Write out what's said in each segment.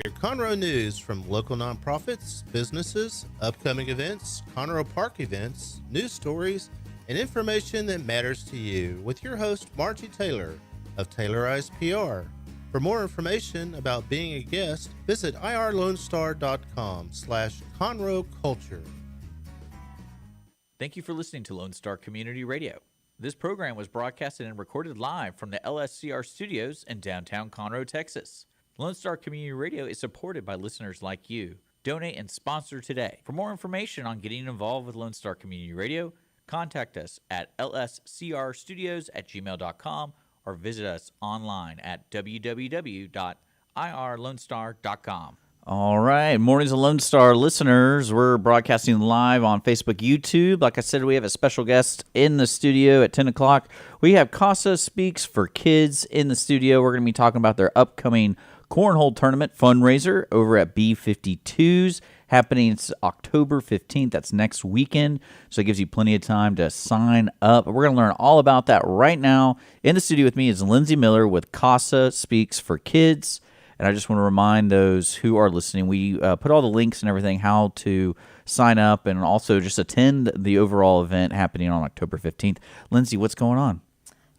Hear Conroe news from local nonprofits, businesses, upcoming events, Conroe Park events, news stories, and information that matters to you with your host, Margie Taylor of Taylorized PR. For more information about being a guest, visit irlonestar.com/Conroe Culture. Thank you for listening to Lone Star Community Radio. This program was broadcasted and recorded live from the LSCR studios in downtown Conroe, Texas. Lone Star Community Radio is supported by listeners like you. Donate and sponsor today. For more information on getting involved with Lone Star Community Radio, contact us at lscrstudios@gmail.com or visit us online at www.irlonestar.com. All right. Mornings of Lone Star listeners. We're broadcasting live on Facebook, YouTube. Like I said, we have a special guest in the studio at 10 o'clock. We have CASA Speaks for Kids in the studio. We're going to be talking about their upcoming Cornhole Tournament fundraiser over at B52's. Happening October 15th. That's next weekend. So it gives you plenty of time to sign up. We're going to learn all about that right now. In the studio with me is Lindsay Miller with CASA Speaks for Kids. And I just want to remind those who are listening, we put all the links and everything, how to sign up and also just attend the overall event happening on October 15th. Lindsay, what's going on?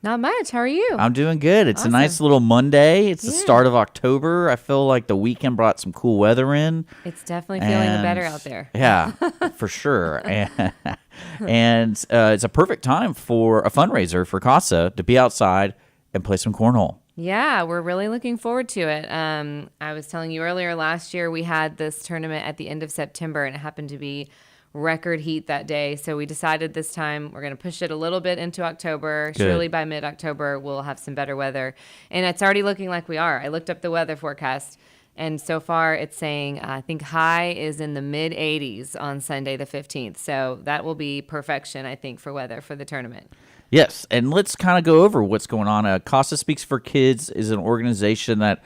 Not much. How are you? I'm doing good. It's awesome. A nice little Monday. It's the start of October. I feel like the weekend brought some cool weather in. It's definitely feeling better out there. Yeah, for sure. And it's a perfect time for a fundraiser for CASA to be outside and play some cornhole. Yeah, we're really looking forward to it. I was telling you earlier, last year we had this tournament at the end of September, and it happened to be record heat that day. So we decided this time we're going to push it a little bit into October. Good. Surely by mid-October we'll have some better weather. And it's already looking like we are. I looked up the weather forecast, and so far it's saying, I think high is in the mid-80s on Sunday the 15th. So that will be perfection, I think, for weather for the tournament. Yes, and let's kind of go over what's going on. CASA Speaks for Kids is an organization that,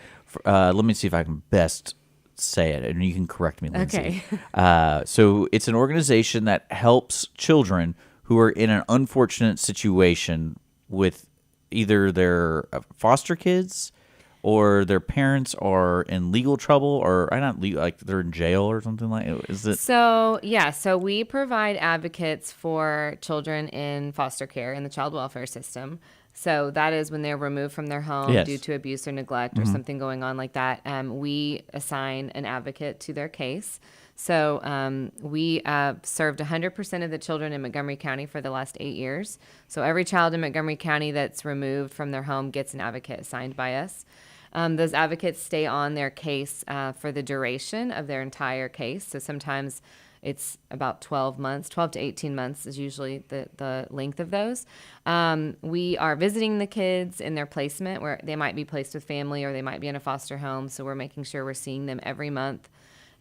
let me see if I can best say it, and you can correct me, Lindsay. Okay. So it's an organization that helps children who are in an unfortunate situation with either their foster kids or their parents are in legal trouble, or not legal, like they're in jail or something like it. Is it? So we provide advocates for children in foster care in the child welfare system. So that is when they're removed from their home due to abuse or neglect or something going on like that. We assign an advocate to their case. So we served 100% of the children in Montgomery County for the last 8 years. So every child in Montgomery County that's removed from their home gets an advocate assigned by us. Those advocates stay on their case for the duration of their entire case. So sometimes it's about 12 to 18 months is usually the length of those. We are visiting the kids in their placement where they might be placed with family or they might be in a foster home. So we're making sure we're seeing them every month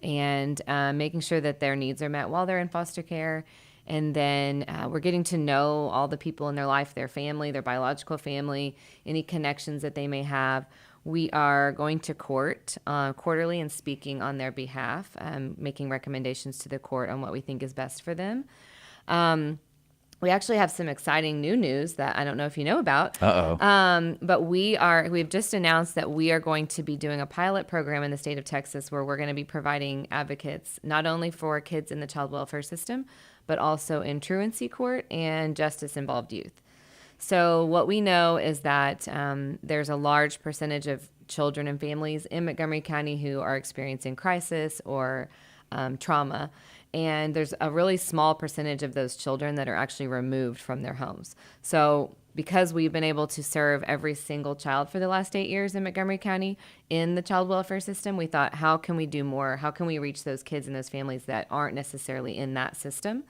and making sure that their needs are met while they're in foster care. And then we're getting to know all the people in their life, their family, their biological family, any connections that they may have. We are going to court quarterly and speaking on their behalf, making recommendations to the court on what we think is best for them. We actually have some exciting new news that I don't know if you know about. But we've just announced that we are going to be doing a pilot program in the state of Texas where we're going to be providing advocates not only for kids in the child welfare system, but also in truancy court and justice-involved youth. So what we know is that there's a large percentage of children and families in Montgomery County who are experiencing crisis or trauma. And there's a really small percentage of those children that are actually removed from their homes. So because we've been able to serve every single child for the last 8 years in Montgomery County in the child welfare system, we thought, how can we do more? How can we reach those kids and those families that aren't necessarily in that system?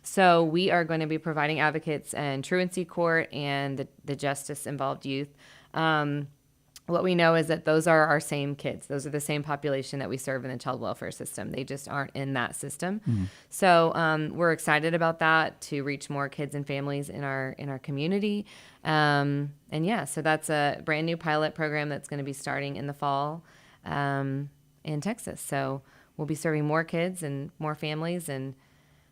So we are going to be providing advocates in truancy court and the justice-involved youth. What we know is that those are our same kids. Those are the same population that we serve in the child welfare system. They just aren't in that system. Mm-hmm. So we're excited about that to reach more kids and families in our community. So that's a brand new pilot program that's going to be starting in the fall in Texas. So we'll be serving more kids and more families and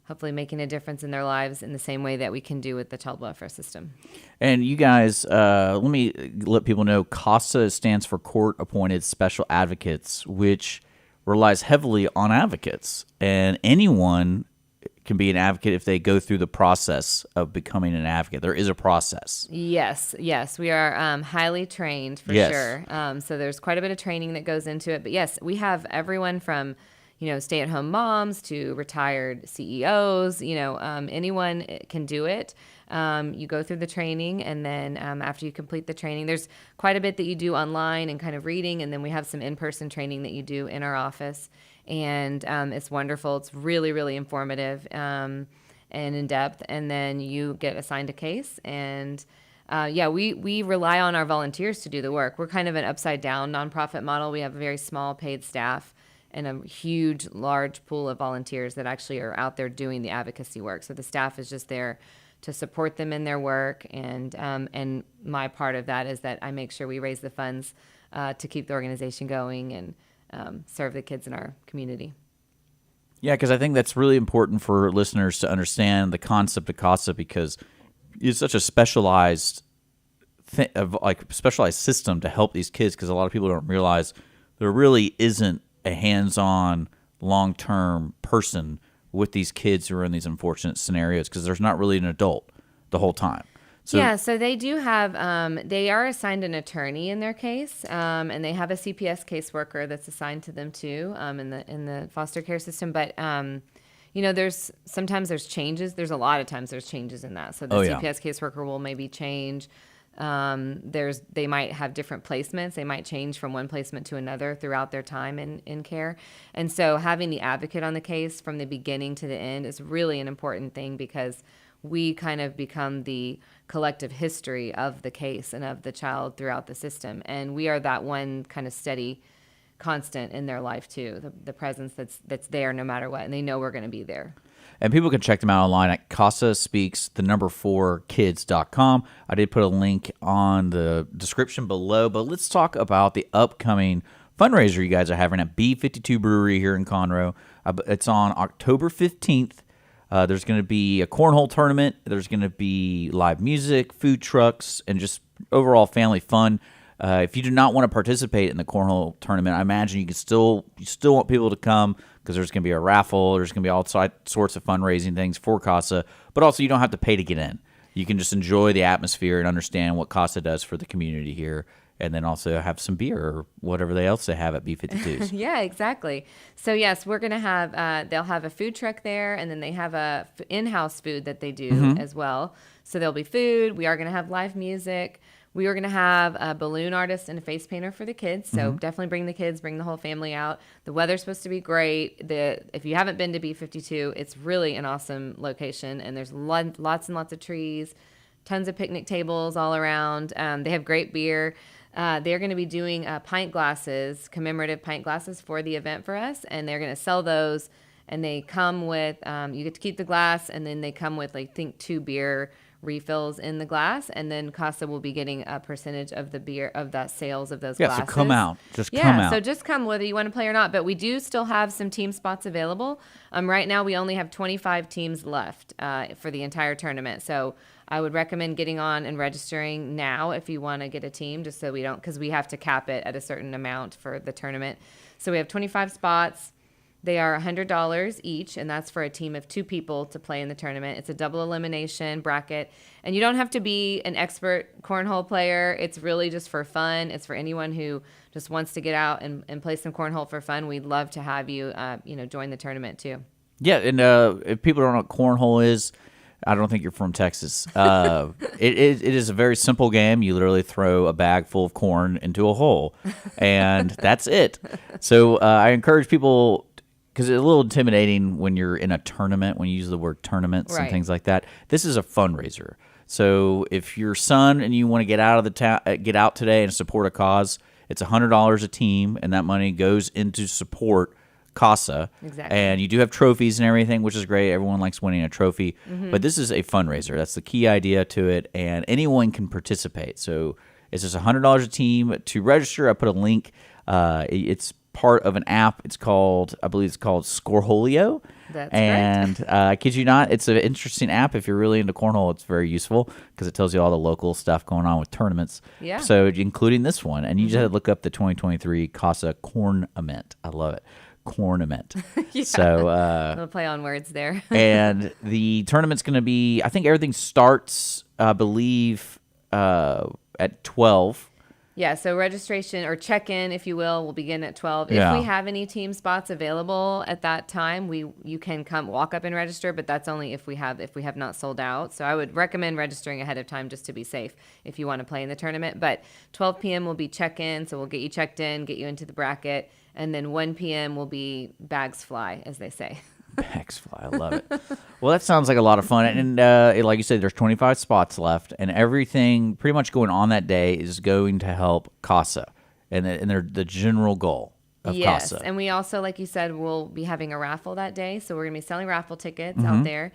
hopefully making a difference in their lives in the same way that we can do with the child welfare system. And you guys, let people know, CASA stands for Court Appointed Special Advocates, which relies heavily on advocates. And anyone can be an advocate if they go through the process of becoming an advocate. There is a process. Yes. We are highly trained for sure. So there's quite a bit of training that goes into it. But yes, we have everyone from stay-at-home moms to retired CEOs, anyone can do it. You go through the training, and then after you complete the training, there's quite a bit that you do online and kind of reading, and then we have some in-person training that you do in our office, and it's wonderful. It's really, really informative and in-depth, and then you get assigned a case, and we rely on our volunteers to do the work. We're kind of an upside-down nonprofit model. We have a very small paid staff and a huge, large pool of volunteers that actually are out there doing the advocacy work. So the staff is just there to support them in their work, and my part of that is that I make sure we raise the funds to keep the organization going and serve the kids in our community. Yeah, because I think that's really important for listeners to understand the concept of CASA, because it's such a specialized specialized system to help these kids, because a lot of people don't realize there really isn't a hands-on, long-term person with these kids who are in these unfortunate scenarios, because there's not really an adult the whole time. So they do have, they are assigned an attorney in their case, and they have a CPS caseworker that's assigned to them too, in the foster care system. But sometimes there's changes. There's a lot of times there's changes in that. So the CPS caseworker will maybe change. They might have different placements. They might change from one placement to another throughout their time in care. And so having the advocate on the case from the beginning to the end is really an important thing, because we kind of become the collective history of the case and of the child throughout the system. And we are that one kind of steady constant in their life too, the presence that's there no matter what. And they know we're going to be there. And people can check them out online at CASA4kids.com. I did put a link on the description below, but let's talk about the upcoming fundraiser you guys are having at B52 Brewery here in Conroe. It's on October 15th. There's going to be a cornhole tournament. There's going to be live music, food trucks, and just overall family fun. If you do not want to participate in the cornhole tournament, I imagine you still want people to come, because there's going to be a raffle. There's going to be all sorts of fundraising things for CASA, but also you don't have to pay to get in. You can just enjoy the atmosphere and understand what CASA does for the community here, and then also have some beer or whatever else they have at B52s. Yeah, exactly. So yes, we're going to have, they'll have a food truck there, and then they have a in-house food that they do as well. So there'll be food. We are going to have live music. We are going to have a balloon artist and a face painter for the kids. So definitely bring the kids, bring the whole family out. The weather's supposed to be great. If you haven't been to B52, it's really an awesome location. And there's lots and lots of trees, tons of picnic tables all around. They have great beer. They're going to be doing pint glasses, commemorative pint glasses for the event for us. And they're going to sell those. And they come with, you get to keep the glass. And then they come with, 2 beer refills in the glass, and then CASA will be getting a percentage of the beer, of the sales of those glasses. So come out. Come out. So just come whether you want to play or not. But we do still have some team spots available. Right now we only have 25 teams left for the entire tournament. So I would recommend getting on and registering now if you want to get a team, just so we don't, because we have to cap it at a certain amount for the tournament. So we have 25 spots. They are $100 each, and that's for a team of 2 people to play in the tournament. It's a double elimination bracket, and you don't have to be an expert cornhole player. It's really just for fun. It's for anyone who just wants to get out and play some cornhole for fun. We'd love to have you, join the tournament too. Yeah, and if people don't know what cornhole is, I don't think you're from Texas. It is a very simple game. You literally throw a bag full of corn into a hole, and that's it. So I encourage people, because it's a little intimidating when you're in a tournament, when you use the word tournaments and things like that. This is a fundraiser. So if your son and you want to get out of get out today and support a cause, it's $100 a team, and that money goes into support CASA. Exactly. And you do have trophies and everything, which is great. Everyone likes winning a trophy. But this is a fundraiser. That's the key idea to it, and anyone can participate. So it's just $100 a team. To register, I put a link. It's part of an app. I believe it's called Scoreholio. That's and I kid you not, it's an interesting app. If you're really into cornhole, it's very useful because it tells you all the local stuff going on with tournaments. Yeah. So including this one, and you just had to look up the 2023 CASA Cornament. I love it. Cornament. Yeah. So we'll play on words there. and the tournament's going to be, I think everything starts, I believe, at 12. Yeah, so registration or check-in, if you will begin at 12. Yeah. If we have any team spots available at that time, you can come walk up and register, but that's only if we have not sold out. So I would recommend registering ahead of time just to be safe if you want to play in the tournament. But 12 p.m. will be check-in, so we'll get you checked in, get you into the bracket, and then 1 p.m. will be bags fly, as they say. Bags fly. I love it. Well, that sounds like a lot of fun. And like you said, there's 25 spots left, and everything pretty much going on that day is going to help CASA, and they're the general goal of CASA. Yes, and we also, like you said, we'll be having a raffle that day, so we're going to be selling raffle tickets out there.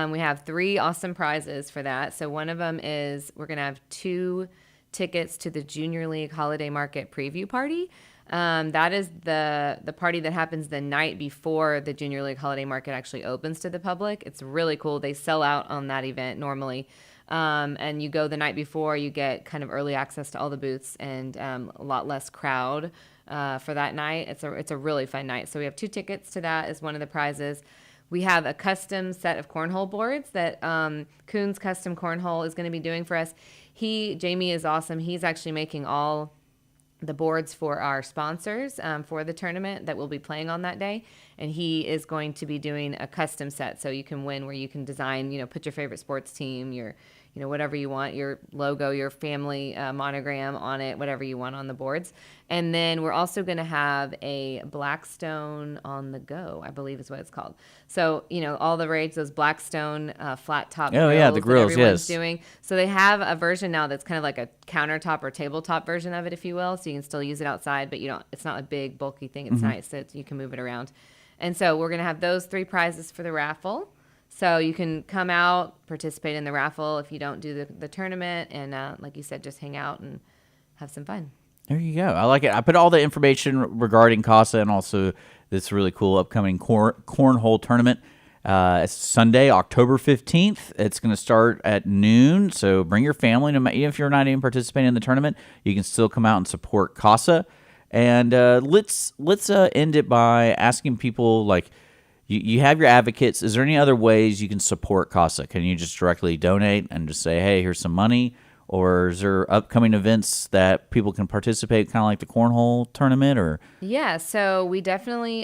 We have 3 awesome prizes for that. So one of them is we're going to have 2 tickets to the Junior League Holiday Market Preview Party. That is the party that happens the night before the Junior League Holiday Market actually opens to the public. It's really cool. They sell out on that event normally. And you go the night before, you get kind of early access to all the booths and a lot less crowd for that night. It's a really fun night. So we have 2 tickets to that as one of the prizes. We have a custom set of cornhole boards that Coons Custom Cornhole is going to be doing for us. Jamie is awesome. He's actually making all the boards for our sponsors for the tournament that we'll be playing on that day. And he is going to be doing a custom set. So you can win where you can design, put your favorite sports team, your, whatever you want, your logo, your family monogram on it, whatever you want on the boards. And then we're also going to have a Blackstone on the go, I believe is what it's called. So, all the rage, those Blackstone flat top grills. Oh, yeah, the grills, that everyone's yes. doing. So they have a version now that's kind of like a countertop or tabletop version of it, if you will. So you can still use it outside, but it's not a big, bulky thing. It's nice that you can move it around. And so we're going to have those 3 prizes for the raffle. So you can come out, participate in the raffle if you don't do the tournament, and like you said, just hang out and have some fun. There you go. I like it. I put all the information regarding CASA and also this really cool upcoming Cornhole Tournament. It's Sunday, October 15th. It's going to start at noon, so bring your family. Even if you're not even participating in the tournament, you can still come out and support CASA. And let's end it by asking people, like, you have your advocates. Is there any other ways you can support CASA? Can you just directly donate and just say, hey, here's some money? Or is there upcoming events that people can participate, kind of like the Cornhole Tournament? Or yeah, so we definitely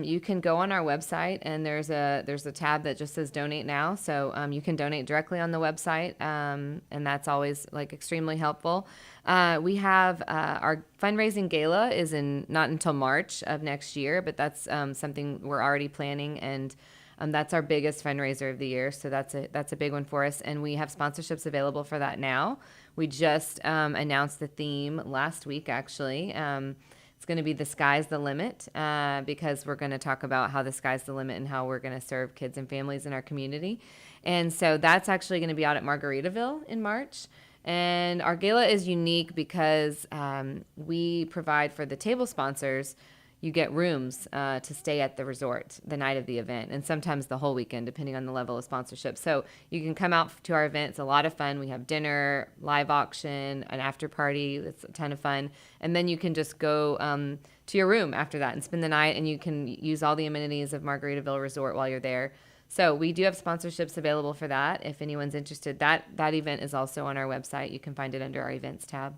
you can go on our website, and there's a tab that just says Donate Now. So you can donate directly on the website, and that's always extremely helpful. We have our fundraising gala is not until March of next year, but that's something we're already planning, and that's our biggest fundraiser of the year. So that's a big one for us, and we have sponsorships available for that now. We just announced the theme last week, actually. It's going to be The Sky's the Limit, because we're going to talk about how the sky's the limit and how we're going to serve kids and families in our community. And so that's actually going to be out at Margaritaville in March. And our gala is unique because we provide for the table sponsors. You get rooms to stay at the resort the night of the event, and sometimes the whole weekend, depending on the level of sponsorship. So you can come out to our event. It's a lot of fun. We have dinner, live auction, an after party. It's a ton of fun. And then you can just go to your room after that and spend the night, and you can use all the amenities of Margaritaville Resort while you're there. So we do have sponsorships available for that. If anyone's interested, that event is also on our website. You can find it under our events tab.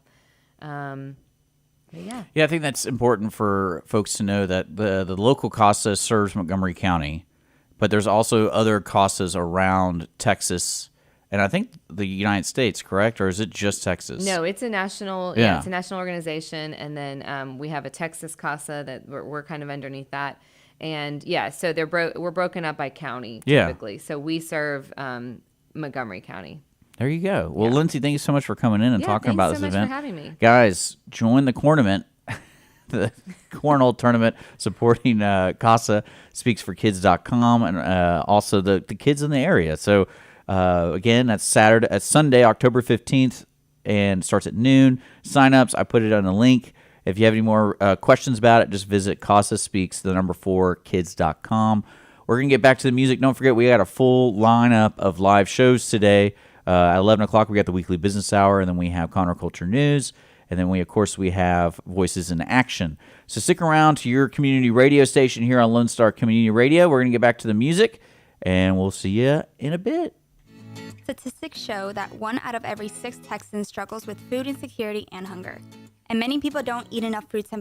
Yeah, I think that's important for folks to know that the local CASA serves Montgomery County, but there's also other CASAs around Texas, and I think the United States, correct? Or is it just Texas? No, it's a national. Yeah, it's a national organization, and then we have a Texas CASA that we're kind of underneath that. And so we're broken up by county typically. So we serve Montgomery County. There you go. Well, Lindsay, thank you so much for coming in and talking about this event. Thanks so much for having me. Guys, join the Cornament, the Cornhole Tournament, supporting CASA, speaksforkids.com, and also the kids in the area. So, again, that's Sunday, October 15th, and starts at noon. Sign-ups, I put it on a link. If you have any more questions about it, just visit CASA Speaks, the number 4kids.com. We're going to get back to the music. Don't forget, we got a full lineup of live shows today. At 11 o'clock, we got the weekly business hour, and then we have Conroe Culture News, and then we have Voices in Action. So stick around to your community radio station here on Lone Star Community Radio. We're going to get back to the music, and we'll see you in a bit. Statistics show that 1 out of every 6 Texans struggles with food insecurity and hunger. And many people don't eat enough fruits and